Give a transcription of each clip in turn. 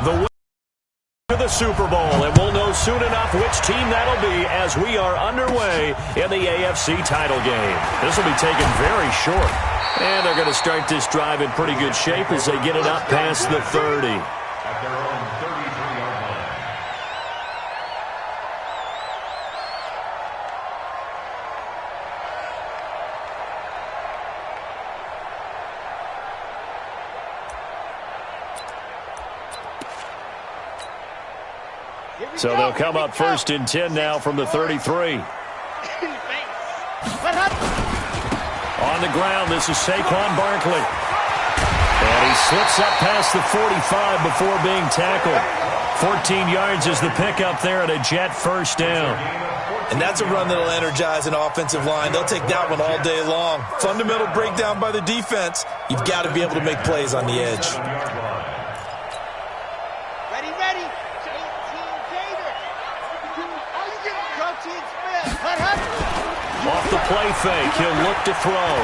The way to the Super Bowl, and we'll know soon enough which team that'll be as we are underway in the AFC title game. This will be taken very short. And they're going to start this drive in pretty good shape as they get it up past the 30. At their own 33-yard line. So they'll come up 1st and 10 now from the 33. On the ground, this is Saquon Barkley. And he slips up past the 45 before being tackled. 14 yards is the pickup there at a Jet first down. And that's a run that'll energize an offensive line. They'll take that one all day long. Fundamental breakdown by the defense. You've got to be able to make plays on the edge. Ready. 18 Gator. Protein Smith. Off the play fake, he'll look to throw.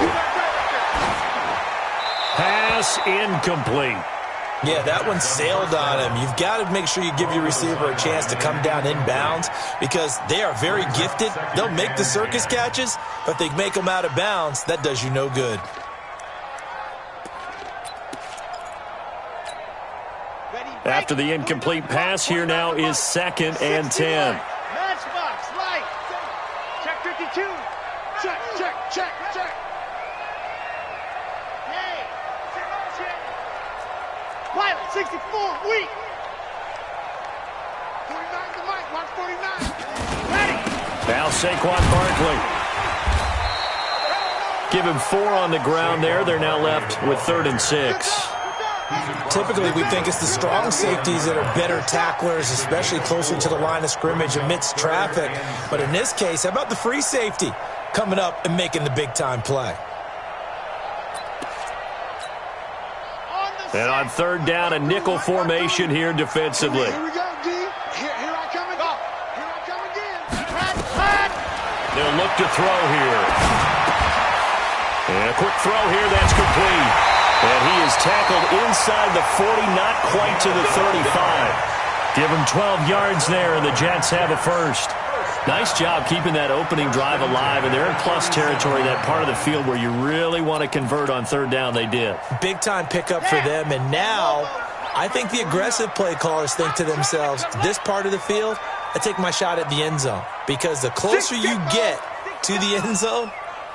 Pass incomplete. Yeah, that one sailed on him. You've got to make sure you give your receiver a chance to come down inbounds because they are very gifted. They'll make the circus catches, but they make them out of bounds. That does you no good. After the incomplete pass, here now is 2nd and 10. Matchbox, light. Check 52. Check. Hey. Pilot 64, weak. 49 to Mike, watch 49. Ready. Now Saquon Barkley. Give him 4 on the ground there. They're now left with 3rd and 6. Typically, we think it's the strong safeties that are better tacklers, especially closer to the line of scrimmage amidst traffic. But in this case, how about the free safety coming up and making the big-time play? And on 3rd down, a nickel formation here defensively. Here we go, D. Here I come again. Here I come again. They'll look to throw here. And a quick throw here, that's complete. And he is tackled inside the 40, not quite to the 35. Give him 12 yards there, and the Jets have a first. Nice job keeping that opening drive alive, and they're in plus territory, that part of the field where you really want to convert on 3rd down. They did. Big-time pickup for them, and now I think the aggressive play callers think to themselves, this part of the field, I take my shot at the end zone, because the closer you get to the end zone,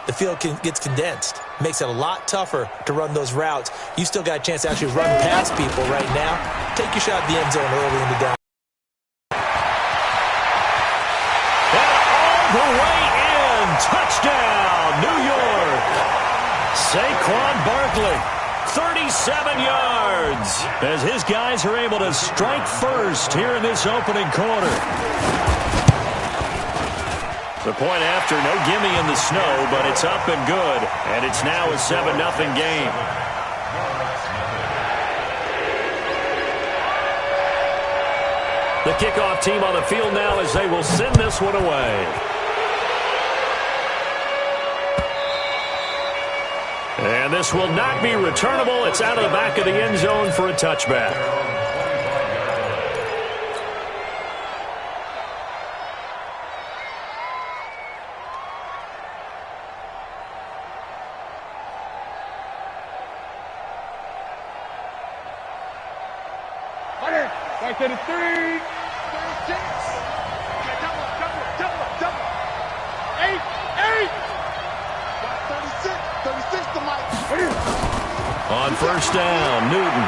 the field gets condensed. Makes it a lot tougher to run those routes. You still got a chance to actually run past people right now. Take your shot at the end zone early in the down. And all the way in. Touchdown, New York. Saquon Barkley, 37 yards. As his guys are able to strike first here in this opening quarter. The point after, no gimme in the snow, but it's up and good. And it's now a 7-0 game. The kickoff team on the field now as they will send this one away. And this will not be returnable. It's out of the back of the end zone for a touchback. Right to the 3, 36. Double. 8. 36 to Mike. On 1st down, Newton.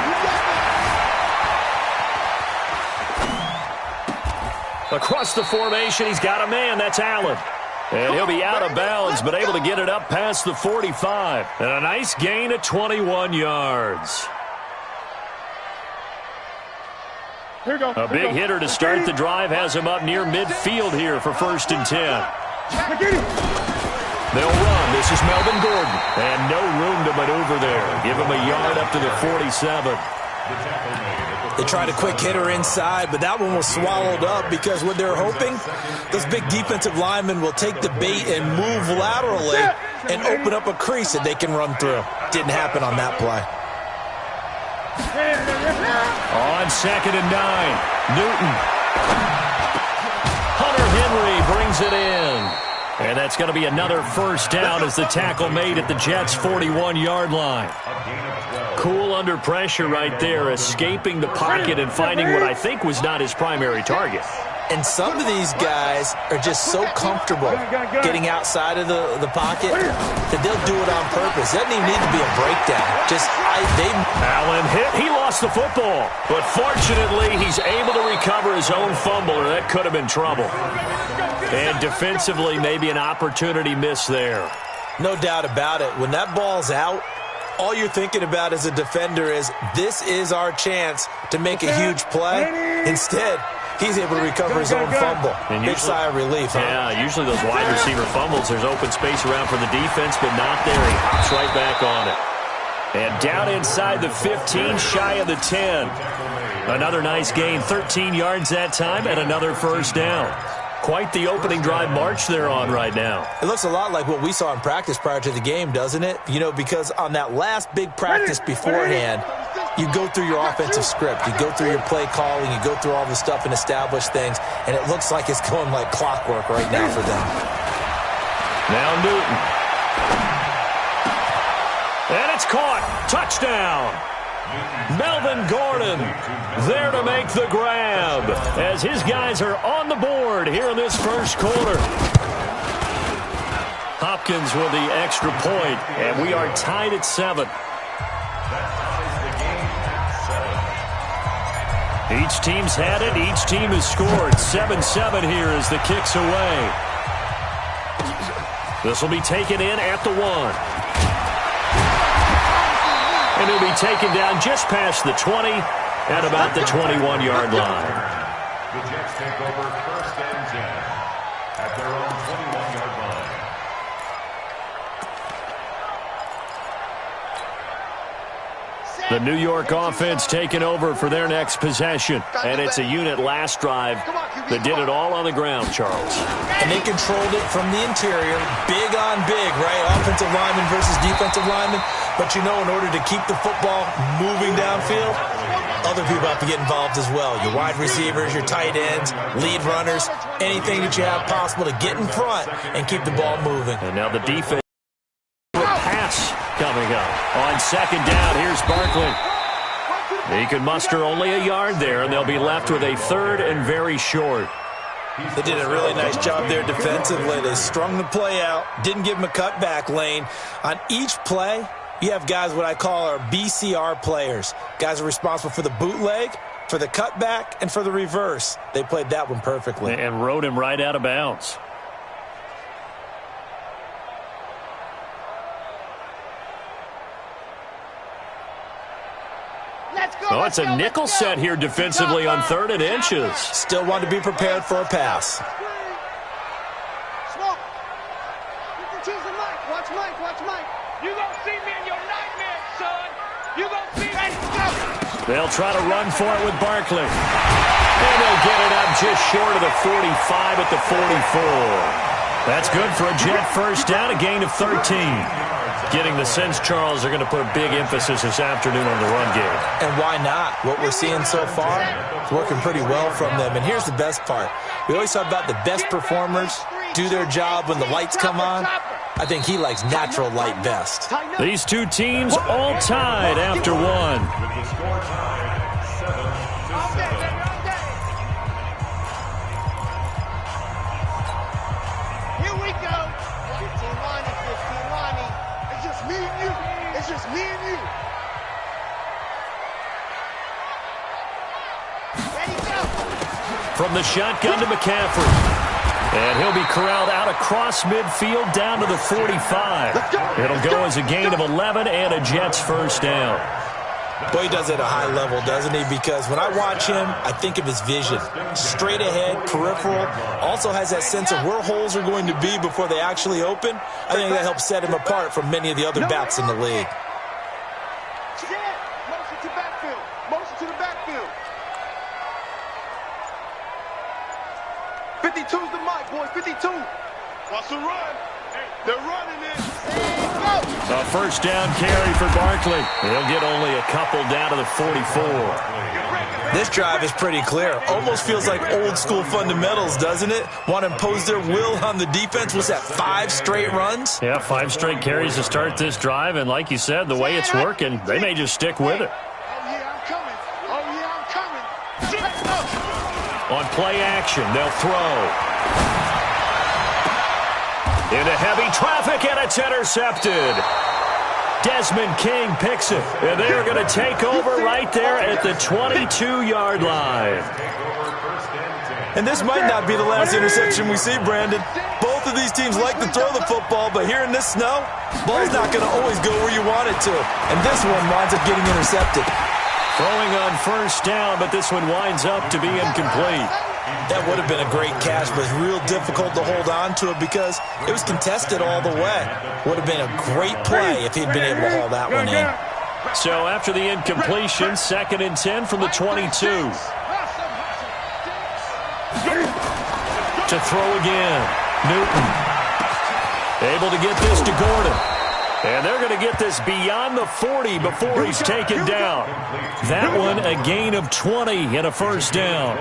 Across the formation, he's got a man. That's Allen. And he'll be out of bounds, but able to get it up past the 45. And a nice gain of 21 yards. A big hitter to start the drive has him up near midfield here for 1st and 10. They'll run. This is Melvin Gordon. And no room to maneuver there. Give him a yard up to the 47. They tried a quick hitter inside, but that one was swallowed up because what they're hoping, those big defensive linemen will take the bait and move laterally and open up a crease that they can run through. Didn't happen on that play. On 2nd and 9, Newton. Hunter Henry brings it in. And that's going to be another first down as the tackle made at the Jets' 41-yard line. Cool under pressure right there, escaping the pocket and finding what I think was not his primary target. And some of these guys are just so comfortable getting outside of the pocket that they'll do it on purpose. Doesn't even need to be a breakdown. Allen hit. He lost the football. But fortunately, he's able to recover his own fumble, or that could have been trouble. And defensively, maybe an opportunity missed there. No doubt about it. When that ball's out, all you're thinking about as a defender is, this is our chance to make a huge play. Instead, he's able to recover his own fumble. And big sigh of relief, huh? Yeah, usually those wide receiver fumbles, there's open space around for the defense, but not there. He hops right back on it. And down inside the 15, shy of the 10. Another nice gain, 13 yards that time, and another first down. Quite the opening drive march they're on right now. It looks a lot like what we saw in practice prior to the game, doesn't it? You know, because on that last big practice beforehand, you go through your offensive script. You go through your play calling. You go through all the stuff and establish things. And it looks like it's going like clockwork right now for them. Now Newton. And it's caught. Touchdown. Melvin Gordon there to make the grab as his guys are on the board here in this first quarter. Hopkins with the extra point, and we are tied at 7. Each team's had it. Each team has scored. 7-7 here as the kick's away. This will be taken in at the 1. And he'll be taken down just past the 20 at about the 21-yard line. The Jets take over first and 10 at their own 21-yard line. The New York offense taking over for their next possession. And it's a unit last drive that did it all on the ground, Charles. And they controlled it from the interior, big on big, right? Offensive lineman versus defensive lineman. But, you know, in order to keep the football moving downfield, other people have to get involved as well. Your wide receivers, your tight ends, lead runners, anything that you have possible to get in front and keep the ball moving. And now the defense pass coming up. On second down, here's Barkley. He can muster only a yard there, and they'll be left with a third and very short. They did a really nice job there defensively. They strung the play out, didn't give him a cutback lane. On each play, you have guys what I call our BCR players. Guys are responsible for the bootleg, for the cutback, and for the reverse. They played that one perfectly. And rode him right out of bounds. Oh, it's a nickel set here defensively on 3rd and inches. Still want to be prepared for a pass. Smoke. Watch Mike. Watch Mike. You gonna see me in your nightmares, son. You gonna see me. They'll try to run for it with Barkley. And they'll get it up just short of the 45 at the 44. That's good for a Jet first down, a gain of 13. Getting the sense, Charles, they're going to put a big emphasis this afternoon on the run game. And why not? What we're seeing so far is working pretty well from them. And here's the best part. We always talk about the best performers do their job when the lights come on. I think he likes natural light best. These two teams all tied after one. With the score tied 7-7. Here we go. 15 Lonnie. It's just me and you. It's just me and you. Ready, go. From the shotgun to McCaffrey. And he'll be corralled out across midfield down to the 45. It'll go as a gain of 11 and a Jets first down. Boy, he does it at a high level, doesn't he? Because when I watch him, I think of his vision. Straight ahead, peripheral. Also has that sense of where holes are going to be before they actually open. I think that helps set him apart from many of the other backs in the league. Motion to backfield. Motion to the backfield. 52's the mic, boys. 52. Wants to run. They're running it. A first down carry for Barkley. He'll get only a couple down to the 44. This drive is pretty clear. Almost feels like old school fundamentals, doesn't it? Want to impose their will on the defense. Was that 5 straight runs? Yeah, 5 straight carries to start this drive. And like you said, the way it's working, they may just stick with it. Oh, yeah, I'm coming. Oh, yeah, I'm coming. On play action, they'll throw. Into heavy traffic, and it's intercepted. Desmond King picks it, and they're going to take over right there at the 22-yard line. And this might not be the last interception we see, Brandon. Both of these teams like to throw the football, but here in this snow, ball's not going to always go where you want it to. And this one winds up getting intercepted. Throwing on first down, but this one winds up to be incomplete. That would have been a great catch, but it's real difficult to hold on to it because it was contested all the way. Would have been a great play if he'd been able to haul that one in. So after the incompletion, 2nd and 10 from the 22. To throw again. Newton. Able to get this to Gordon. And they're going to get this beyond the 40 before he's taken down. That one a gain of 20 and a first down.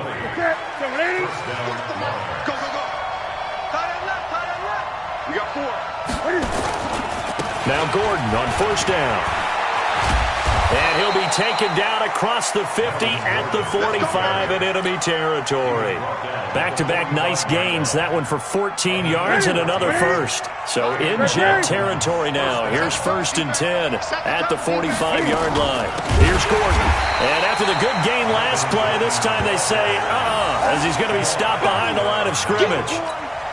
Now Gordon on first down. And he'll be taken down across the 50 at the 45 in enemy territory. Back-to-back nice gains. That one for 14 yards and another first. So in Jet territory now. Here's 1st and 10 at the 45-yard line. Here's Gordon. And after the good gain last play, this time they say, as he's going to be stopped behind the line of scrimmage.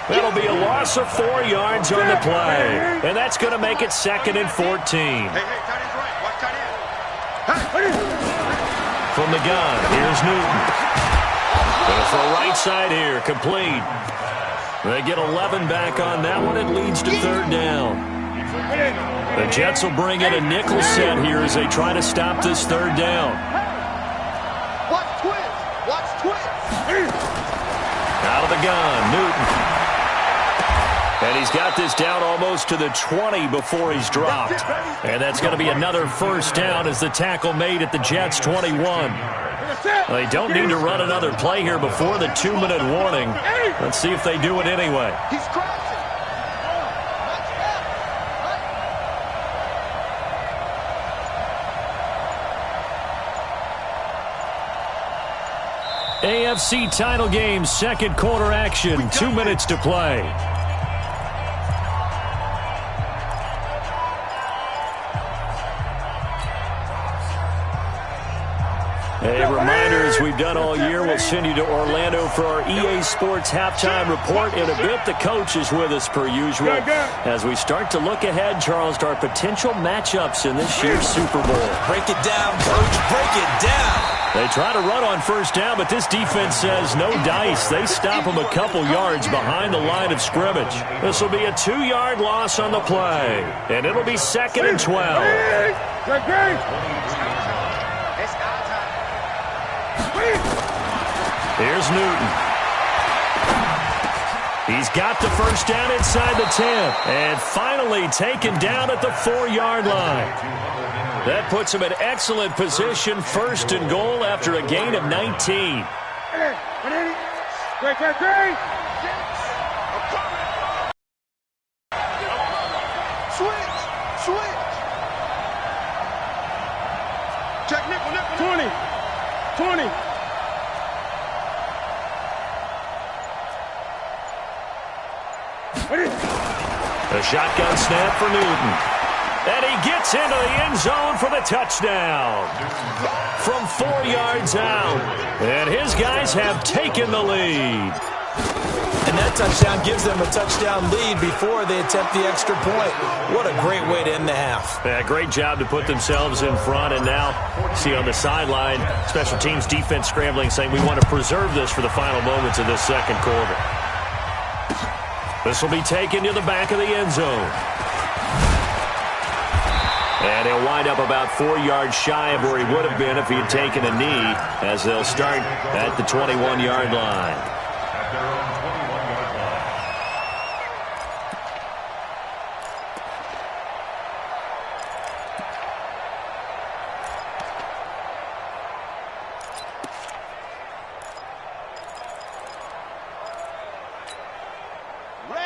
That'll be a loss of 4 yards on the play. And that's going to make it 2nd and 14. From the gun, here's Newton. Going to throw right side here, complete. They get 11 back on that one. It leads to 3rd down. The Jets will bring in a nickel set here as they try to stop this 3rd down. Watch twist. Watch twist. Out of the gun, Newton. And he's got this down almost to the 20 before he's dropped. And that's going to be another first down as the tackle made at the Jets' 21. They don't need to run another play here before the 2-minute warning. Let's see if they do it anyway. He's crossing. AFC title game, 2nd quarter action, 2 minutes to play. A reminder, as we've done all year, we'll send you to Orlando for our EA Sports halftime report. In a bit, the coach is with us per usual. As we start to look ahead, Charles, to our potential matchups in this year's Super Bowl. Break it down, Coach. Break it down. They try to run on first down, but this defense says no dice. They stop them a couple yards behind the line of scrimmage. This will be a 2-yard loss on the play, and it'll be 2nd and 12. Here's Newton. He's got the first down inside the 10, and finally taken down at the 4-yard line. That puts him in excellent position, 1st and goal after a gain of 19. Switch. Check nickel. 20. A shotgun snap for Newton. And he gets into the end zone for the touchdown. From 4 yards out. And his guys have taken the lead. And that touchdown gives them a touchdown lead before they attempt the extra point. What a great way to end the half. Yeah, great job to put themselves in front. And now, see on the sideline, special teams defense scrambling, saying we want to preserve this for the final moments of this 2nd quarter. This will be taken to the back of the end zone. And he'll wind up about 4 yards shy of where he would have been if he had taken a knee, as they'll start at the 21-yard line.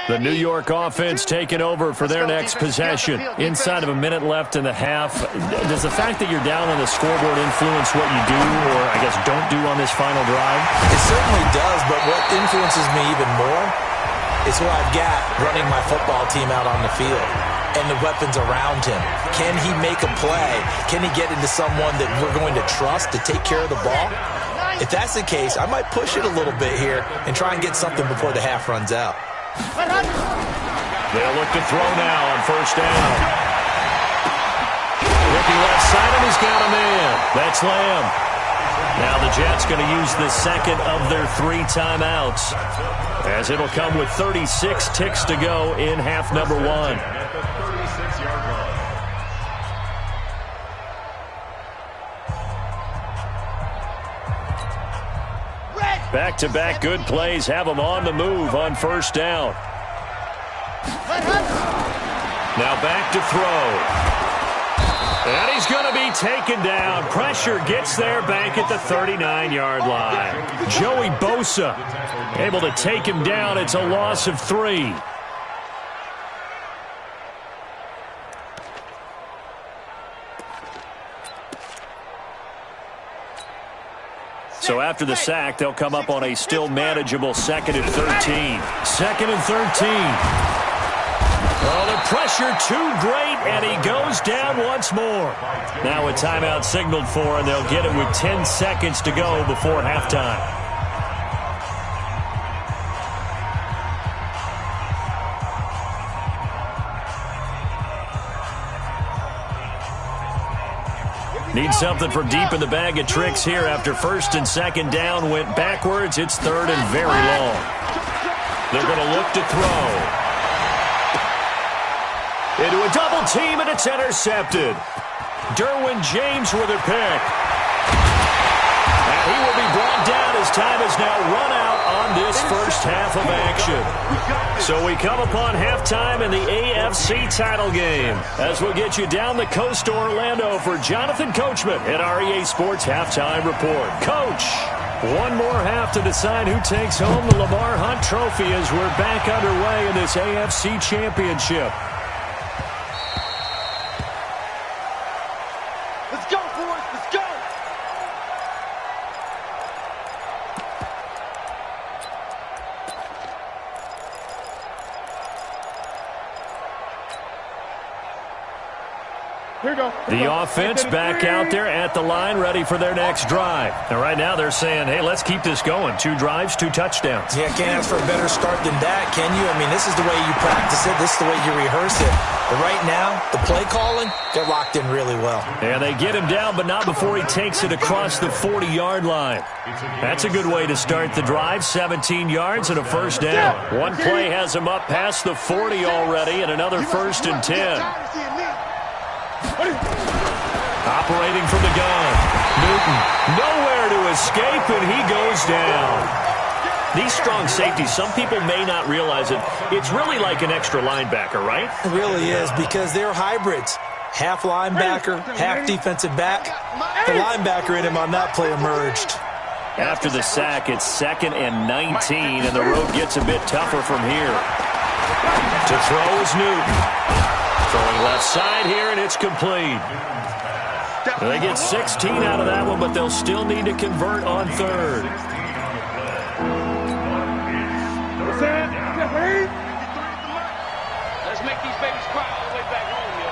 The New York offense taking over for their next possession. Inside of a minute left in the half. Does the fact that you're down on the scoreboard influence what you do, or I guess don't do on this final drive? It certainly does, but what influences me even more is who I've got running my football team out on the field and the weapons around him. Can he make a play? Can he get into someone that we're going to trust to take care of the ball? If that's the case, I might push it a little bit here and try and get something before the half runs out. They'll look to throw now on first down. Looking left side, and he's got a man. That's Lamb. Now the Jets going to use the second of their 3 timeouts, as it'll come with 36 ticks to go in half number 1. Back-to-back good plays have them on the move on first down. Now back to throw. And he's going to be taken down. Pressure gets there back at the 39-yard line. Joey Bosa able to take him down. It's a loss of 3. So after the sack, they'll come up on a still manageable 2nd and 13. 2nd and 13. Oh, the pressure too great, and he goes down once more. Now a timeout signaled for, and they'll get it with 10 seconds to go before halftime. Need something from deep in the bag of tricks here after 1st and 2nd down went backwards. It's 3rd and very long. They're going to look to throw. Into a double team, and it's intercepted. Derwin James with a pick. And he will be brought down as time has now run out on this first half of action. So we come upon halftime in the AFC title game, as we'll get you down the coast to Orlando for Jonathan Coachman at REA Sports Halftime Report. Coach, one more half to decide who takes home the Lamar Hunt Trophy as we're back underway in this AFC Championship. Let's go, boys. Let's go. The offense back out there at the line, ready for their next drive. And right now they're saying, hey, let's keep this going. 2 drives, 2 touchdowns. Yeah, can't ask for a better start than that, can you? I mean, this is the way you practice it. This is the way you rehearse it. But right now, the play calling, they're locked in really well. And they get him down, but not before he takes it across the 40-yard line. That's a good way to start the drive. 17 yards and a first down. One play has him up past the 40 already, and another 1st and 10. Operating from the gun. Newton, nowhere to escape, and he goes down. These strong safeties, some people may not realize it. It's really like an extra linebacker, right? It really is, because they're hybrids. Half linebacker, half defensive back. The linebacker in him on that play emerged. After the sack, it's 2nd and 19, and the road gets a bit tougher from here. To throw is Newton. Throwing left side here, and it's complete. They get 16 out of that one, but they'll still need to convert on 3rd. Let's make these babies cry all the way back home, yo.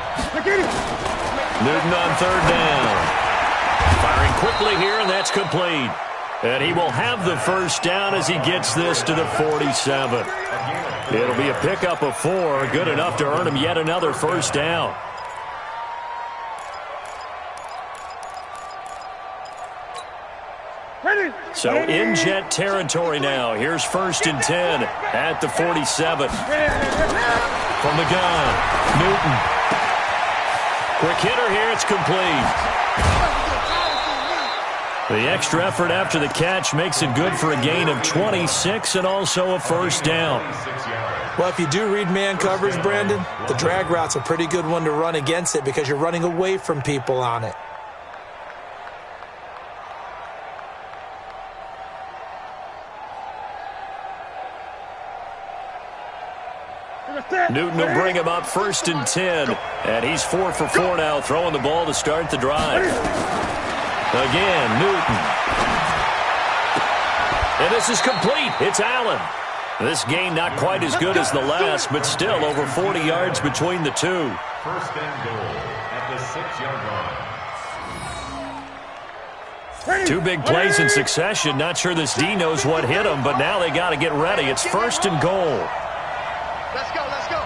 Newton on 3rd down. Firing quickly here, and that's complete. And he will have the first down as he gets this to the 47. It'll be a pickup of 4, good enough to earn him yet another first down. So in Jet territory now. Here's 1st and 10 at the 47. From the gun, Newton. Quick hitter here, it's complete. The extra effort after the catch makes it good for a gain of 26 and also a first down. Well, if you do read man coverage, Brandon, the drag route's a pretty good one to run against it because you're running away from people on it. Newton will bring him up 1st and 10. And he's 4 for 4 now, throwing the ball to start the drive. Again, Newton. And this is complete. It's Allen. This gain not quite as good as the last, but still over 40 yards between the two. 1st and goal at the 6-yard line. 2 big plays in succession. Not sure this D knows what hit him, but now they got to get ready. It's 1st and goal. Let's go, let's go.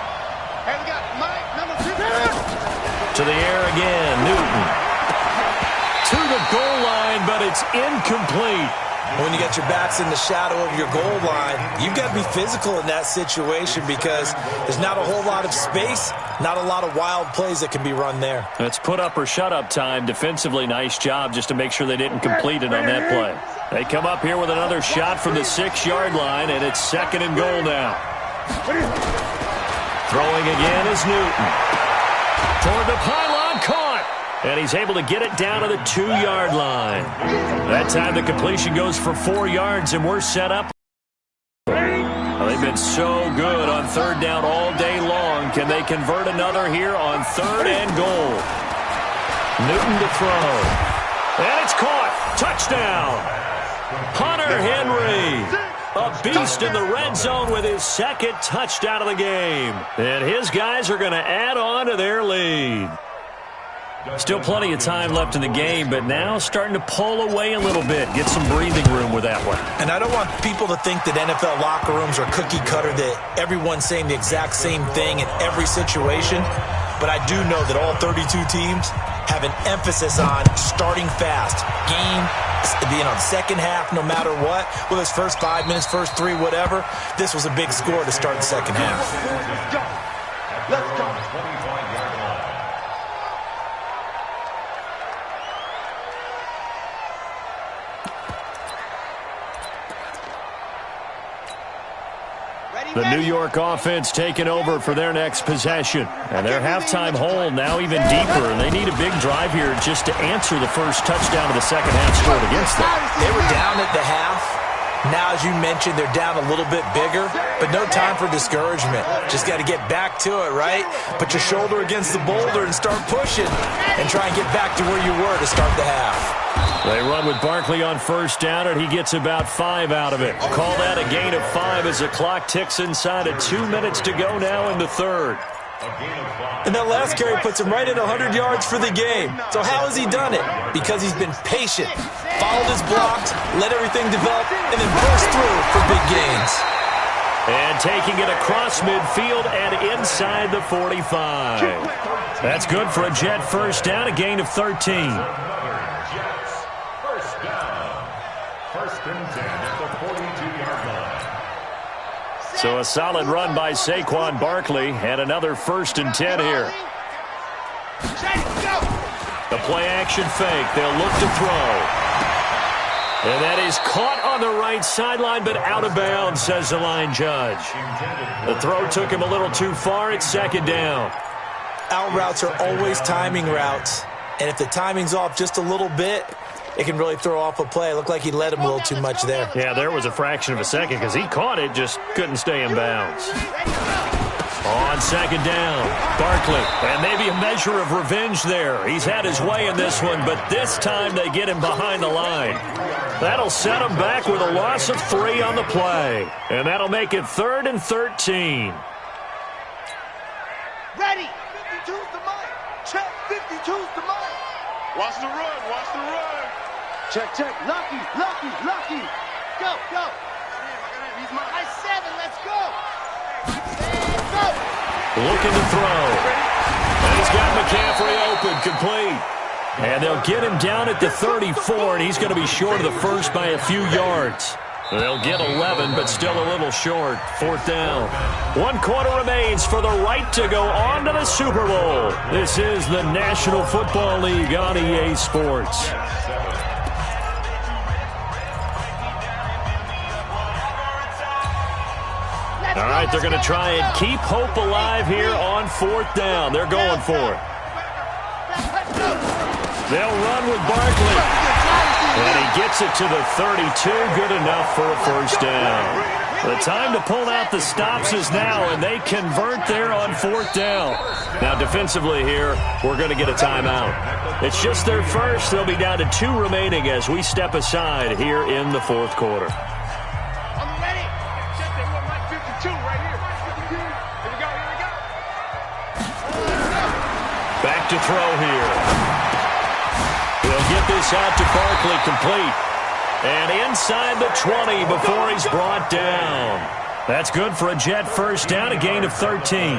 Hey, we got Mike, number 2. To the air again, Newton. To the goal line, but it's incomplete. When you got your backs in the shadow of your goal line, you've got to be physical in that situation because there's not a whole lot of space, not a lot of wild plays that can be run there. It's put up or shut up time. Defensively, nice job just to make sure they didn't complete it on that play. They come up here with another shot from the 6-yard line, and it's 2nd and goal now. Throwing again is Newton. Toward the pylon, caught. And he's able to get it down to the 2-yard line. That time the completion goes for 4 yards, and we're set up. Well, they've been so good on 3rd down all day long. Can they convert another here on 3rd and goal? Newton to throw. And it's caught. Touchdown. Hunter Henry. A beast in the red zone with his 2nd touchdown of the game. And his guys are going to add on to their lead. Still plenty of time left in the game, but now starting to pull away a little bit. Get some breathing room with that one. And I don't want people to think that NFL locker rooms are cookie cutter, that everyone's saying the exact same thing in every situation. But I do know that all 32 teams have an emphasis on starting fast. Game being on second half no matter what. Whether it's first 5 minutes, first 3, whatever. This was a big score to start the second half. Let's go. 25-yard line. The New York offense taking over for their next possession. And their halftime hole now even deeper. And they need a big drive here just to answer the first touchdown of the second half scored against them. They were down at the half. Now, as you mentioned, they're down a little bit bigger, but no time for discouragement. Just got to get back to it, right? Put your shoulder against the boulder and start pushing and try and get back to where you were to start the half. They run with Barkley on 1st down, and he gets about 5 out of it. Call that a gain of 5 as the clock ticks inside of 2 minutes to go now in the 3rd. And that last carry puts him right at 100 yards for the game. So how has he done it? Because he's been patient, followed his blocks, let everything develop, and then burst through for big gains. And taking it across midfield and inside the 45. That's good for a Jet 1st down, a gain of 13. Jets, 1st down. 1st and 10 at the 42-yard line. So a solid run by Saquon Barkley and another 1st and 10 here. The play-action fake. They'll look to throw. And that is caught on the right sideline, but out of bounds, says the line judge. The throw took him a little too far. It's 2nd down. Out routes are always timing routes. And if the timing's off just a little bit, it can really throw off a play. It looked like he led him a little too much there. Yeah, there was a fraction of a second because he caught it, just couldn't stay in bounds. On 2nd down, Barkley, and maybe a measure of revenge there. He's had his way in this one, but this time they get him behind the line. That'll set him back with a loss of 3 on the play, and that'll make it 3rd and 13. Ready. 52's the mic. Check. 52's the mic. Watch the run. Watch the run. Check. Lucky. Go. He's mine. I 7. Let's go. And go. Looking to throw. And he's got McCaffrey open, complete. And they'll get him down at the 34, and he's going to be short of the first by a few yards. They'll get 11, but still a little short. 4th down. 1 quarter remains for the right to go on to the Super Bowl. This is the National Football League on EA Sports. All right, they're going to try and keep hope alive here on 4th down. They're going for it. They'll run with Barkley. And he gets it to the 32. Good enough for a 1st down. The time to pull out the stops is now, and they convert there on 4th down. Now, defensively here, we're going to get a timeout. It's just their first. They'll be down to 2 remaining as we step aside here in the 4th quarter. I'm ready. Check that one, Mike 52 right here. Here we go, here we go. Back to throw here. He'll get this out to Barkley, complete. And inside the 20 before he's brought down. That's good for a Jet first down, a gain of 13.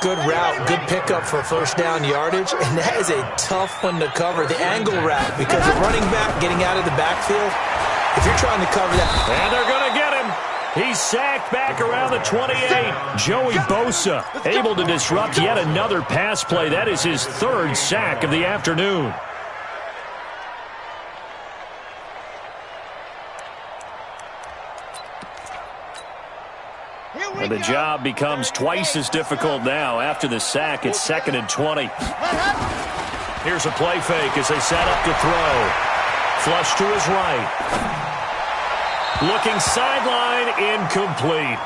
Good route, good pickup for first down yardage, and that is a tough one to cover, the angle route, because the running back getting out of the backfield, if you're trying to cover that. And they're going to get him. He's sacked back around the 28. Joey Bosa able to disrupt yet another pass play. That is his 3rd sack of the afternoon. And the job becomes twice as difficult now. After the sack, it's 2nd and 20. Here's a play fake as they set up to throw. Flush to his right. Looking sideline, incomplete.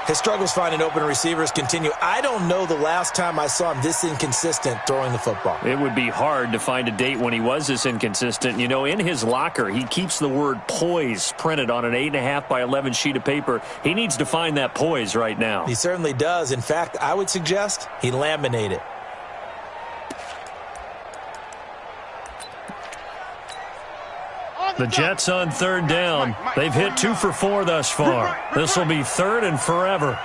His struggles finding open receivers continue. I don't know the last time I saw him this inconsistent throwing the football. It would be hard to find a date when he was this inconsistent. You know, in his locker, he keeps the word poise printed on an 8.5 by 11 sheet of paper. He needs to find that poise right now. He certainly does. In fact, I would suggest he laminate it. The Jets on 3rd down. They've hit 2 for 4 thus far. This will be 3rd and forever.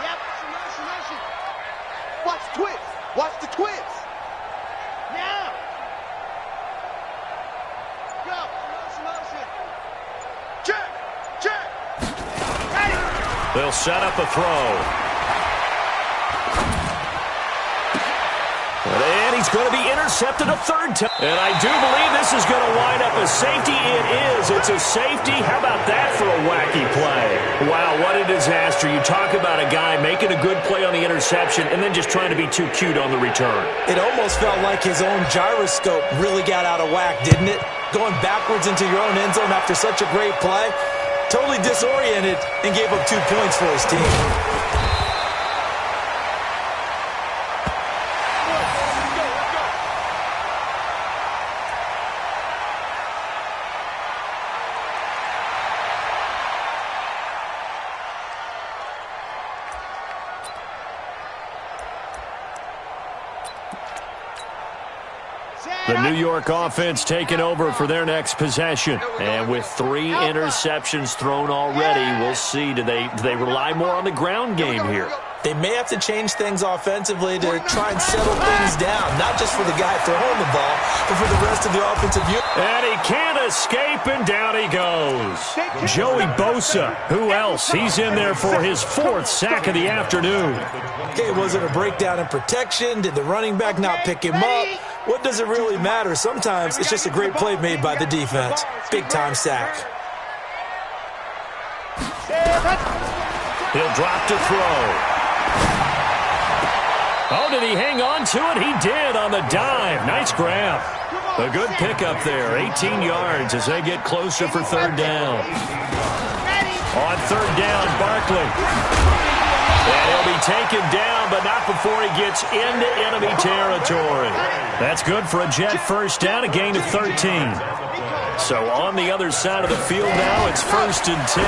Yep, motion. Watch the twist. Watch the twist. Now. Go. Motion. Check. Ready. They'll set up a throw. And he's going to be intercepted a 3rd time. And I do believe this is going to wind up a safety. It is. It's a safety. How about that for a wacky play? Wow, what a disaster. You talk about a guy making a good play on the interception and then just trying to be too cute on the return. It almost felt like his own gyroscope really got out of whack, didn't it? Going backwards into your own end zone after such a great play. Totally disoriented and gave up 2 points for his team. The New York offense taking over for their next possession. And with 3 interceptions thrown already, we'll see. Do they rely more on the ground game here? They may have to change things offensively to try and settle things down, not just for the guy throwing the ball, but for the rest of the offensive unit. And he can't escape, and down he goes. Joey Bosa, who else? He's in there for his 4th sack of the afternoon. Okay, was it a breakdown in protection? Did the running back not pick him up? What does it really matter? Sometimes it's just a great play made by the defense. Big-time sack. He'll drop to throw. Oh, did he hang on to it? He did on the dive. Nice grab. A good pickup there. 18 yards as they get closer for 3rd down. On 3rd down, Barkley. And he'll be taken down, but not before he gets into enemy territory. That's good for a Jet first down, a gain of 13. So on the other side of the field now, it's 1st and 10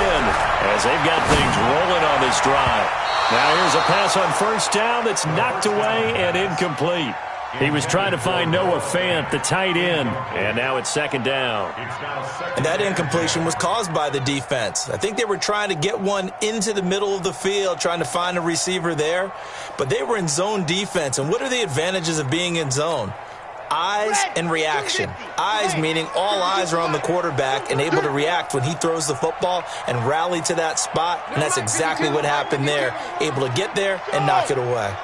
as they've got things rolling on this drive. Now here's a pass on 1st down that's knocked away and incomplete. He was trying to find Noah Fant, the tight end, and now it's 2nd down. And that incompletion was caused by the defense. I think they were trying to get one into the middle of the field, trying to find a receiver there, but they were in zone defense. And what are the advantages of being in zone? Eyes and reaction. Eyes meaning all eyes are on the quarterback and able to react when he throws the football and rally to that spot, and that's exactly what happened there. Able to get there and knock it away.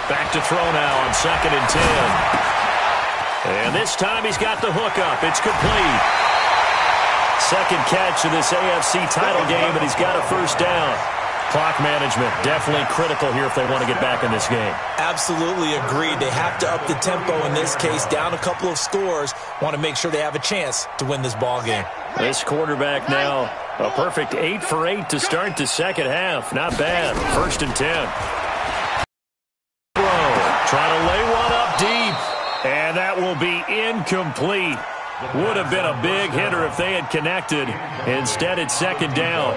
Back to throw now on 2nd and 10. And this time he's got the hook up. It's complete. 2nd catch of this AFC title game, and he's got a 1st down. Clock management, definitely critical here if they want to get back in this game. Absolutely agreed. They have to up the tempo in this case, down a couple of scores. Want to make sure they have a chance to win this ball game. This quarterback now, a perfect 8 for 8 to start the second half. Not bad. 1st and 10. Trying to lay one up deep, and that will be incomplete. Would have been a big hitter if they had connected. Instead, it's 2nd down.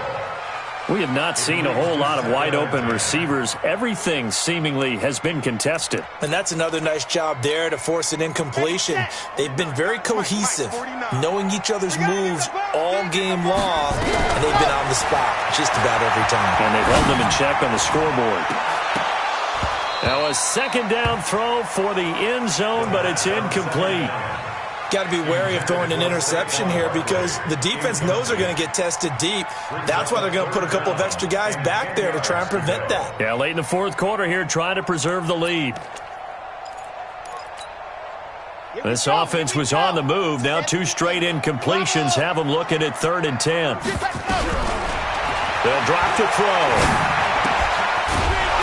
We have not seen a whole lot of wide-open receivers. Everything seemingly has been contested. And that's another nice job there to force an incompletion. They've been very cohesive, knowing each other's moves all game long, and they've been on the spot just about every time. And they've held them in check on the scoreboard. Now a 2nd down throw for the end zone, but it's incomplete. Got to be wary of throwing an interception here because the defense knows they're going to get tested deep. That's why they're going to put a couple of extra guys back there to try and prevent that. Yeah, late in the 4th quarter here, trying to preserve the lead. This offense was on the move. Now 2 straight incompletions have them looking at 3rd and 10. They'll drop the throw.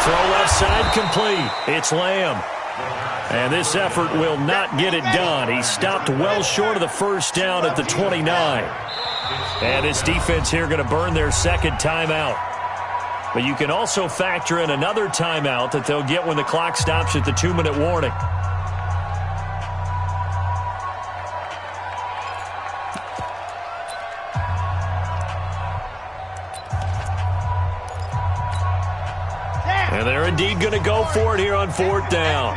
Throw left side complete. It's Lamb. And this effort will not get it done. He stopped well short of the 1st down at the 29. And this defense here going to burn their 2nd timeout. But you can also factor in another timeout that they'll get when the clock stops at the 2-minute warning. And they're indeed going to go for it here on 4th down.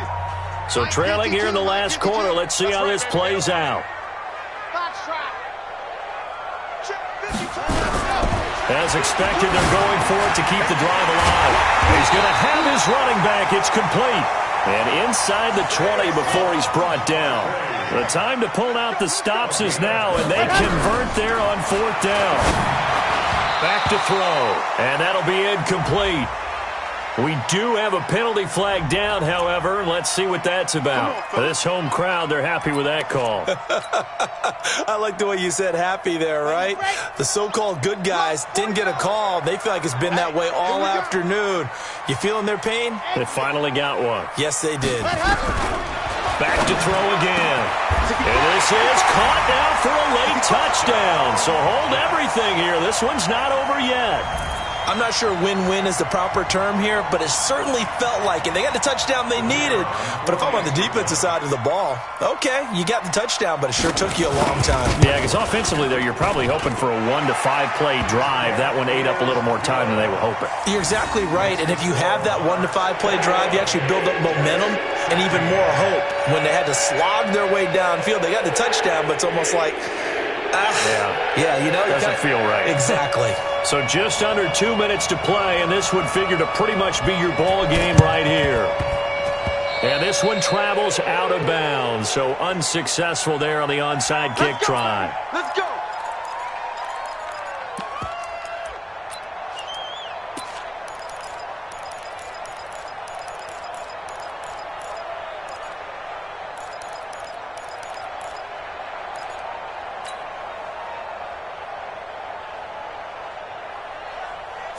So trailing here in the last quarter, let's see how this plays out. As expected, they're going for it to keep the drive alive. He's going to have his running back. It's complete. And inside the 20 before he's brought down. The time to pull out the stops is now, and they convert there on 4th down. Back to throw, and that'll be incomplete. We do have a penalty flag down, however. Let's see what that's about. For this home crowd, they're happy with that call. I like the way you said happy there, right? The so-called good guys didn't get a call. They feel like it's been that way all afternoon. You feeling their pain? They finally got one. Yes, they did. Back to throw again. And this is caught now for a late touchdown. So hold everything here. This one's not over yet. I'm not sure win-win is the proper term here, but it certainly felt like it. They got the touchdown they needed, but if I'm on the defensive side of the ball, okay, you got the touchdown, but it sure took you a long time. Yeah, because offensively there, you're probably hoping for a 1 to 5 play drive. That one ate up a little more time than they were hoping. You're exactly right, and if you have that 1 to 5 play drive, you actually build up momentum and even more hope. When they had to slog their way downfield, they got the touchdown, but it's almost like, yeah, you know, doesn't feel right. Exactly. So just under 2 minutes to play, and this would figure to pretty much be your ball game right here. And this one travels out of bounds, so unsuccessful there on the onside kick try. Let's go.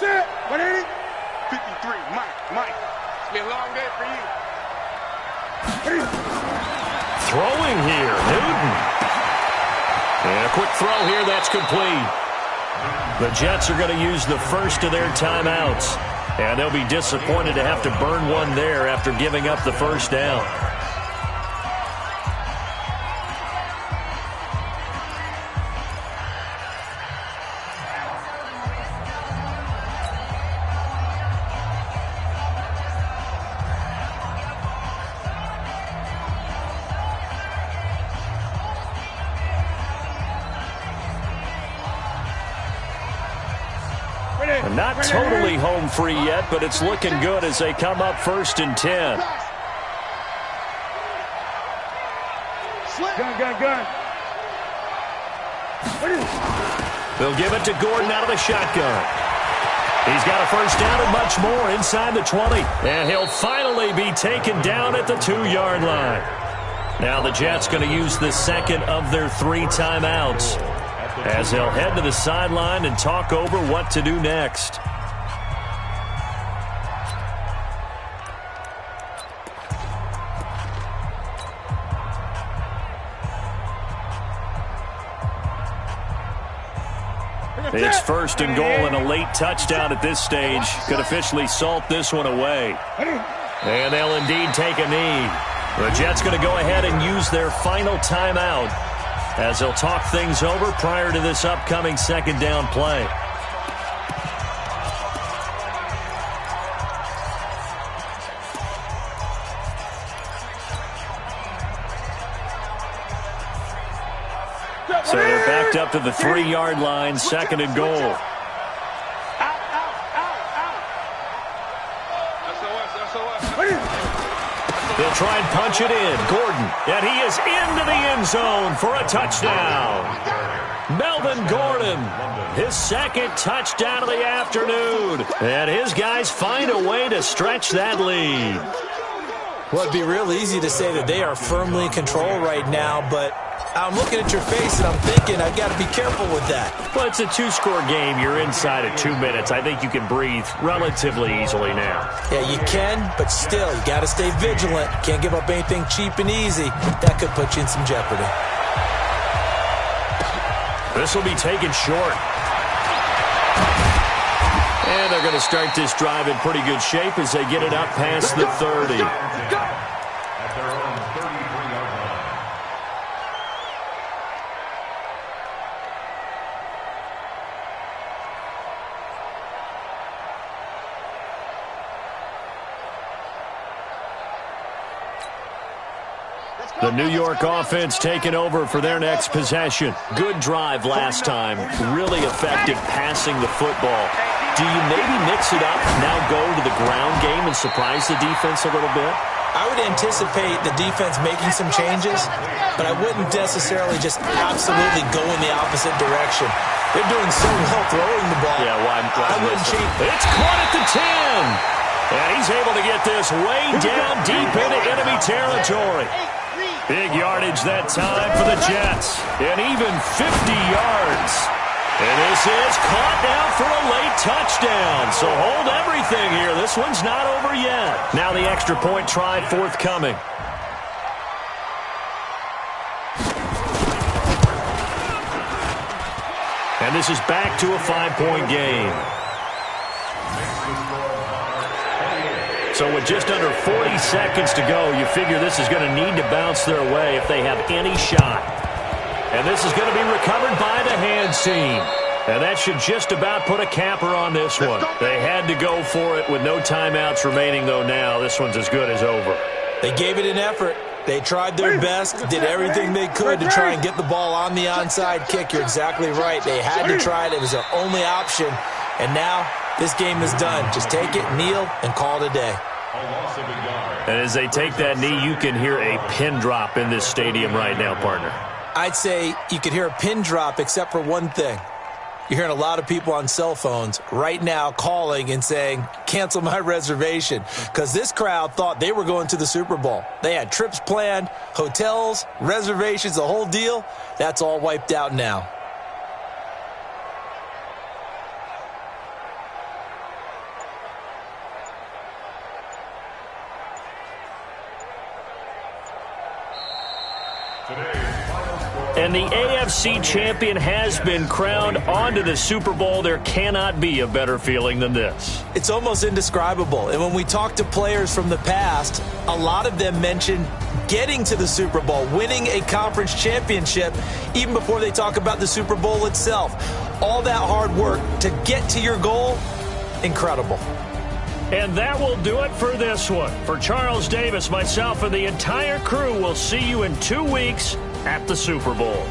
Set. 180. 53. Mike. It's been a long day for you. Throwing here, Newton. And a quick throw here, that's complete. The Jets are going to use the first of their timeouts. And they'll be disappointed to have to burn one there after giving up the first down. Not totally home free yet, but it's looking good as they come up 1st and 10. Gun. They'll give it to Gordon out of the shotgun. He's got a first down and much more inside the 20. And he'll finally be taken down at the 2-yard line. Now the Jets going to use the second of their 3 timeouts as they'll head to the sideline and talk over what to do next. It's first and goal, and a late touchdown at this stage could officially salt this one away. And they'll indeed take a knee. The Jets going to go ahead and use their final timeout as they'll talk things over prior to this upcoming second down play. So they're backed up to the 3-yard line, second and goal. They'll try and punch it in. Gordon, and he is into the end zone for a touchdown. Melvin Gordon, his second touchdown of the afternoon. And his guys find a way to stretch that lead. Well, it'd be real easy to say that they are firmly in control right now, but I'm looking at your face and I'm thinking I've got to be careful with that. Well, it's a 2-score game. You're inside of 2 minutes. I think you can breathe relatively easily now. Yeah, you can, but still, you got to stay vigilant. Can't give up anything cheap and easy. That could put you in some jeopardy. This will be taken short. And they're going to start this drive in pretty good shape as they get it up past the 30. At their own 33-yard line. The New York offense taking over for their next possession. Good drive last time. Really effective passing the football. Do you maybe mix it up, now go to the ground game and surprise the defense a little bit? I would anticipate the defense making some changes, but I wouldn't necessarily just absolutely go in the opposite direction. They're doing so well throwing the ball. Yeah, why I wouldn't cheat. It's caught at the 10. And he's able to get this way down deep into enemy territory. Big yardage that time for the Jets. And even 50 yards. And this is caught now for a late touchdown. So hold everything here. This one's not over yet. Now the extra point try forthcoming. And this is back to a 5-point game. So with just under 40 seconds to go, you figure this is going to need to bounce their way if they have any shot. And this is going to be recovered by the hands team. And that should just about put a capper on this one. They had to go for it with no timeouts remaining, though now. This one's as good as over. They gave it an effort. They tried their best, did everything they could to try and get the ball on the onside kick. You're exactly right. They had to try it. It was their only option. And now this game is done. Just take it, kneel, and call it a day. And as they take that knee, you can hear a pin drop in this stadium right now, partner. I'd say you could hear a pin drop except for one thing. You're hearing a lot of people on cell phones right now calling and saying, cancel my reservation, because this crowd thought they were going to the Super Bowl. They had trips planned, hotels, reservations, the whole deal. That's all wiped out now. And the AFC champion has been crowned onto the Super Bowl. There cannot be a better feeling than this. It's almost indescribable. And when we talk to players from the past, a lot of them mention getting to the Super Bowl, winning a conference championship, even before they talk about the Super Bowl itself. All that hard work to get to your goal, incredible. And that will do it for this one. For Charles Davis, myself, and the entire crew, we'll see you in 2 weeks at the Super Bowl.